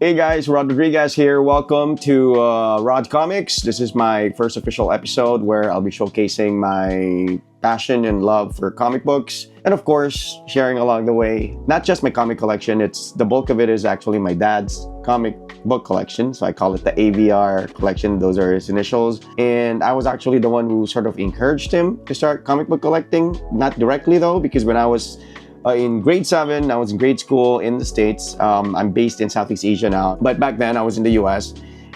Hey guys, Rod Rodriguez here. Welcome to Rod Comics. This is my first official episode where I'll be showcasing my passion and love for comic books. And of course, sharing along the way, not just my comic collection, it's the bulk of it is actually my dad's comic book collection. So I call it the AVR collection. Those are his initials. And I was actually the one who sort of encouraged him to start comic book collecting. Not directly though, because when I was in grade 7, I was in grade school in the States. I'm based in Southeast Asia now, but back then I was in the US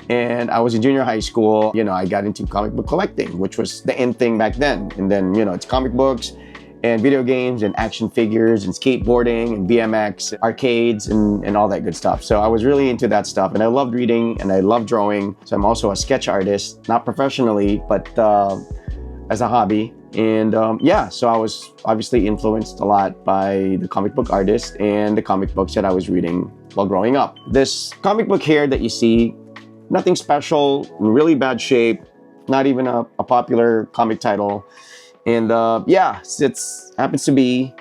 and I was in junior high school. I got into comic book collecting, which was the end thing back then. And then, it's comic books and video games and action figures and skateboarding and BMX, arcades and all that good stuff. So I was really into that stuff and I loved reading and I loved drawing. So I'm also a sketch artist, not professionally, but as a hobby. And so I was obviously influenced a lot by the comic book artist and the comic books that I was reading while growing up. This comic book here that you see, nothing special, in really bad shape, not even a popular comic title. And it happens to be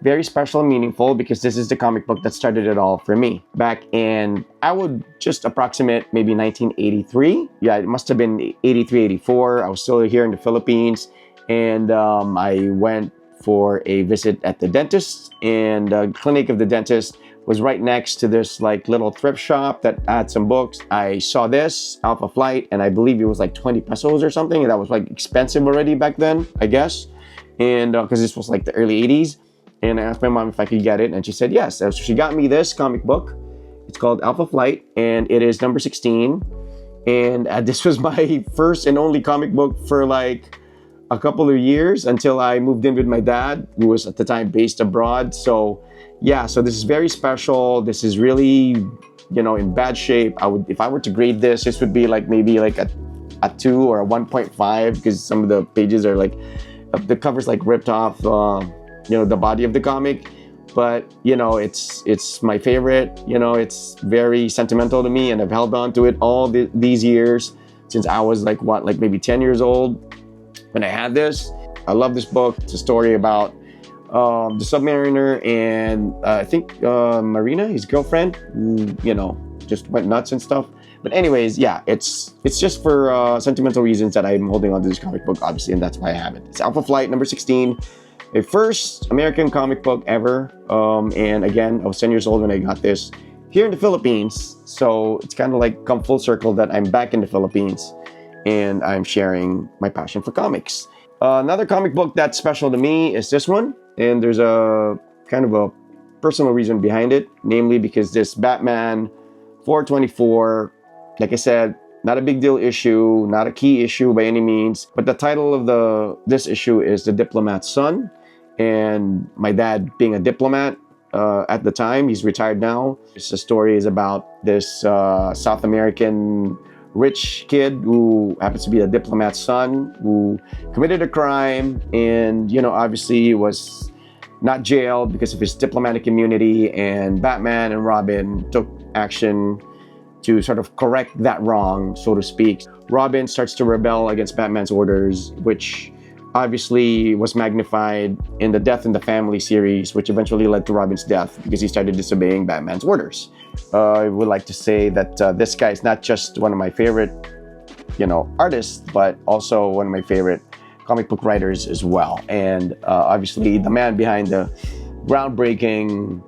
very special and meaningful because this is the comic book that started it all for me. Back in, I would just approximate maybe 1983. Yeah, it must have been 83, 84. I was still here in the Philippines. And I went for a visit at the dentist, and the clinic of the dentist was right next to this little thrift shop that had some books. I saw this Alpha Flight, and I believe it was 20 pesos or something, and that was expensive already back then, I guess. And because this was the early 80s, and I asked my mom if I could get it, and she said yes. So she got me this comic book. It's called Alpha Flight, and it is number 16. And this was my first and only comic book for a couple of years until I moved in with my dad, who was at the time based abroad. So this is very special. This is really, in bad shape. If I were to grade this, this would be maybe a 2 or a 1.5 because some of the pages are the cover's ripped off, the body of the comic. But, it's my favorite. It's very sentimental to me and I've held on to it all these years since I was maybe 10 years old. When I had this, I love this book. It's a story about the submariner and I think Marina, his girlfriend, who, just went nuts and stuff. But anyways, it's just for sentimental reasons that I'm holding on to this comic book, obviously, and that's why I have it. It's Alpha Flight number 16, a first American comic book ever. And again, I was 10 years old when I got this here in the Philippines. So it's kind of come full circle that I'm back in the Philippines. And I'm sharing my passion for comics. Another comic book that's special to me is this one. And there's a kind of a personal reason behind it. Namely because this Batman 424, like I said, not a big deal issue, not a key issue by any means. But the title of this issue is The Diplomat's Son. And my dad being a diplomat at the time, he's retired now. The story is about this South American rich kid who happens to be a diplomat's son who committed a crime and, obviously was not jailed because of his diplomatic immunity, and Batman and Robin took action to sort of correct that wrong, so to speak. Robin starts to rebel against Batman's orders, which obviously was magnified in the Death in the Family series, which eventually led to Robin's death because he started disobeying Batman's orders. I would like to say that this guy is not just one of my favorite, artists, but also one of my favorite comic book writers as well. And obviously the man behind the groundbreaking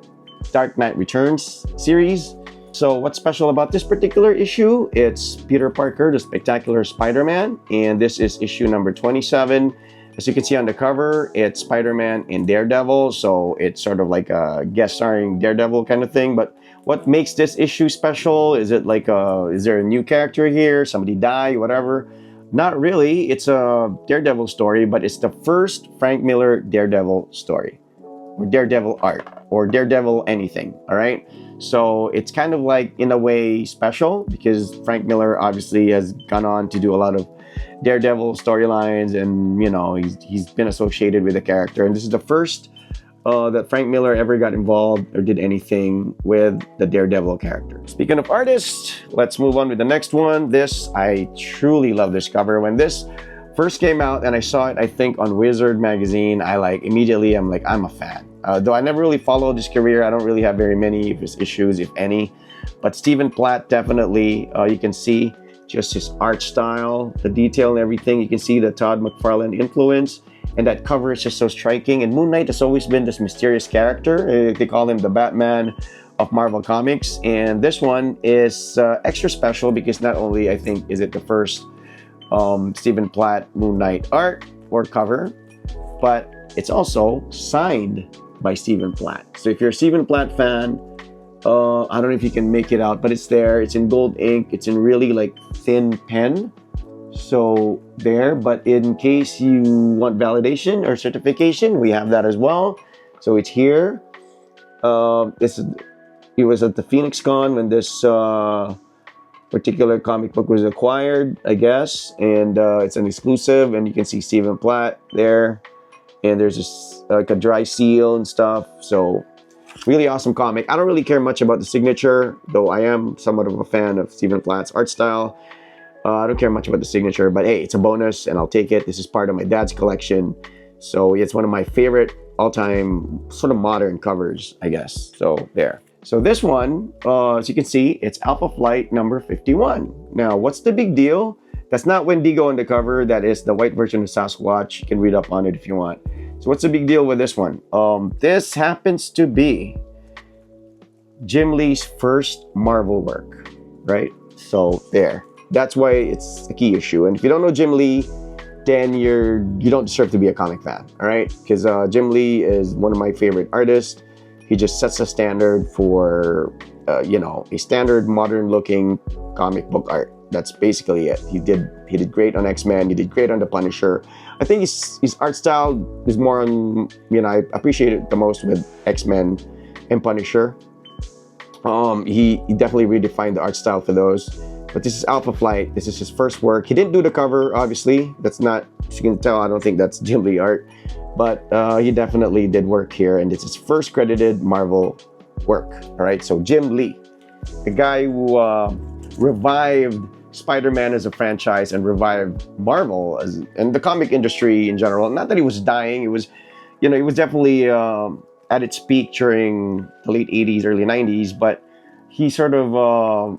Dark Knight Returns series. So what's special about this particular issue? It's Peter Parker, the Spectacular Spider-Man, and this is issue number 27. As you can see on the cover, it's Spider-Man and Daredevil, so it's sort of like a guest starring Daredevil kind of thing. But what makes this issue special? Is it is there a new character here? Somebody die, whatever? Not really. It's a Daredevil story, but it's the first Frank Miller Daredevil story, or Daredevil art, or Daredevil anything, all right? So it's kind of in a way special because Frank Miller obviously has gone on to do a lot of Daredevil storylines and, he's been associated with the character. And this is the first that Frank Miller ever got involved or did anything with the Daredevil character. Speaking of artists, let's move on with the next one. I truly love this cover. When this first came out and I saw it, I think on Wizard magazine, immediately I'm a fan. Though I never really followed his career, I don't really have very many of his issues, if any. But Stephen Platt, definitely, you can see just his art style, the detail and everything. You can see the Todd McFarlane influence, and that cover is just so striking. And Moon Knight has always been this mysterious character. They call him the Batman of Marvel Comics, and this one is extra special because not only, I think, is it the first Stephen Platt Moon Knight art or cover, but it's also signed by Stephen Platt. So if you're a Stephen Platt fan, I don't know if you can make it out, but it's there. It's in gold ink. It's in really like thin pen. So there, but in case you want validation or certification, we have that as well. So it's here. It was at the Phoenix Con when this particular comic book was acquired, I guess, and it's an exclusive, and you can see Stephen Platt there, and there's just like a dry seal and stuff. So really awesome comic. I don't really care much about the signature, though I am somewhat of a fan of Stephen Platt's art style. I don't care much about the signature, but hey, it's a bonus and I'll take it. This is part of my dad's collection, so it's one of my favorite all-time sort of modern covers, I guess. So there. So this one, as you can see, it's Alpha Flight number 51. Now, what's the big deal? That's not Wendigo on the cover. That is the white version of Sasquatch. You can read up on it if you want. So what's the big deal with this one? This happens to be Jim Lee's first Marvel work, right? So there. That's why it's a key issue. And if you don't know Jim Lee, then you don't deserve to be a comic fan, all right? Because Jim Lee is one of my favorite artists. He just sets a standard for, a standard modern-looking comic book art. That's basically it. He did great on X-Men. He did great on The Punisher. I think his art style is more on, I appreciate it the most with X-Men and Punisher. He definitely redefined the art style for those. But this is Alpha Flight. This is his first work. He didn't do the cover, obviously. That's not, as you can tell, I don't think that's Jim Lee art. But he definitely did work here, and it's his first credited Marvel work. All right, so Jim Lee, the guy who revived Spider-Man as a franchise and revived Marvel and the comic industry in general. Not that he was dying. It was, he was definitely at its peak during the late 80s, early 90s, but he sort of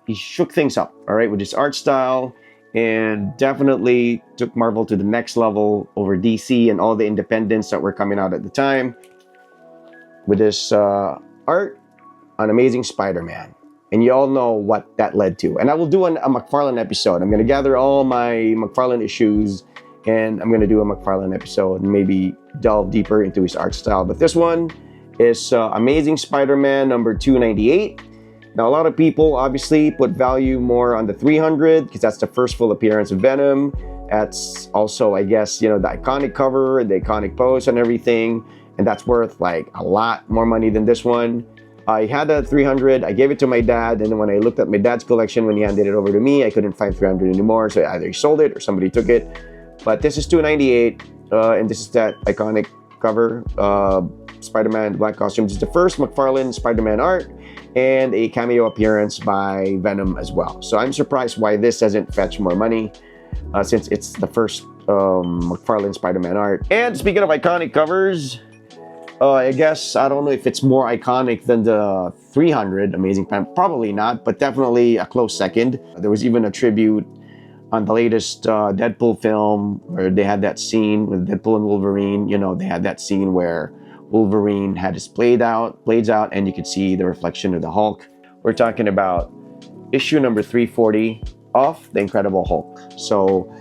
he shook things up, all right, with his art style, and definitely took Marvel to the next level over DC and all the independents that were coming out at the time with this art on Amazing Spider-Man. And you all know what that led to. And I will do a McFarlane episode. I'm going to gather all my McFarlane issues, and I'm going to do a McFarlane episode and maybe delve deeper into his art style. But this one is Amazing Spider-Man number 298. Now, a lot of people obviously put value more on the 300 because that's the first full appearance of Venom. That's also, I guess, the iconic cover, the iconic pose and everything. And that's worth like a lot more money than this one. I had a 300, I gave it to my dad, and then when I looked at my dad's collection when he handed it over to me, I couldn't find 300 anymore, so either he sold it or somebody took it. But this is 298, and this is that iconic cover, Spider-Man black costume. This is the first McFarlane Spider-Man art, and a cameo appearance by Venom as well. So I'm surprised why this doesn't fetch more money, since it's the first McFarlane Spider-Man art. And speaking of iconic covers, I guess, I don't know if it's more iconic than the 300 Amazing Spider-Man. Probably not, but definitely a close second. There was even a tribute on the latest Deadpool film where they had that scene with Deadpool and Wolverine. They had that scene where Wolverine had his blades out, and you could see the reflection of the Hulk. We're talking about issue number 340 of The Incredible Hulk. So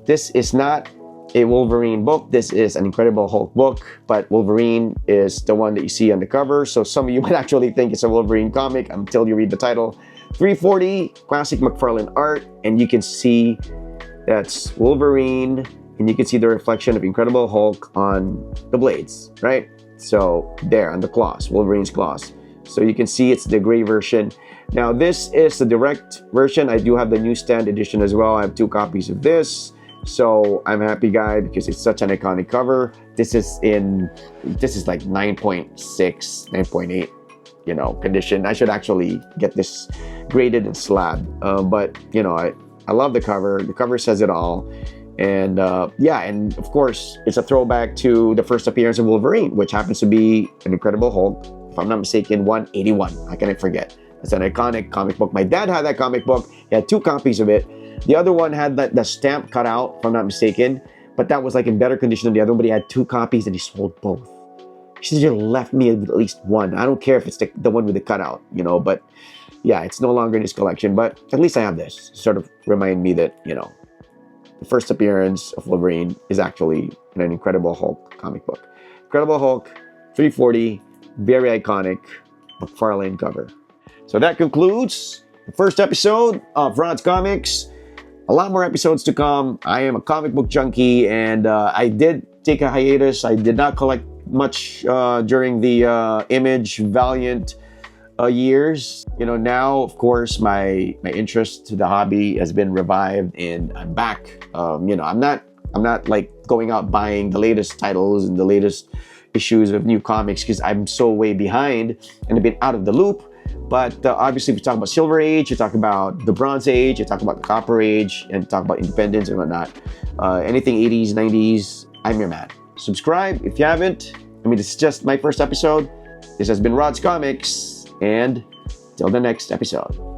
this is not a Wolverine book. This is an Incredible Hulk book, but Wolverine is the one that you see on the cover. So some of you might actually think it's a Wolverine comic until you read the title. 340, classic McFarlane art, and you can see that's Wolverine, and you can see the reflection of Incredible Hulk on the blades, right? So there, on the claws, Wolverine's claws. So you can see it's the gray version. Now this is the direct version. I do have the newsstand edition as well. I have 2 copies of this. So I'm happy, guy, because it's such an iconic cover. This is like 9.6, 9.8, condition. I should actually get this graded and slabbed. But I love the cover. The cover says it all. And and of course, it's a throwback to the first appearance of Wolverine, which happens to be an Incredible Hulk, if I'm not mistaken, 181. How can I forget? It's an iconic comic book. My dad had that comic book. He had 2 copies of it. The other one had the stamp cut out, if I'm not mistaken, but that was like in better condition than the other one, but he had 2 copies and he sold both. He should have left me with at least one. I don't care if it's the one with the cutout, you know, but yeah, it's no longer in his collection, but at least I have this. Sort of remind me that, you know, the first appearance of Wolverine is actually in an Incredible Hulk comic book. Incredible Hulk, 340, very iconic McFarlane cover. So that concludes the first episode of Rod's Comics. A lot more episodes to come. I am a comic book junkie, and I did take a hiatus. I did not collect much during the Image Valiant years. You know, now of course my interest to the hobby has been revived, and I'm back. You know, I'm not like going out buying the latest titles and the latest issues of new comics because I'm so way behind and I've been out of the loop. But obviously, we talk about Silver Age, you talk about the Bronze Age, you talk about the Copper Age, and talk about Independence and whatnot. Anything 80s, 90s, I'm your man. Subscribe if you haven't. I mean, this is just my first episode. This has been Rod's Comics, and till the next episode.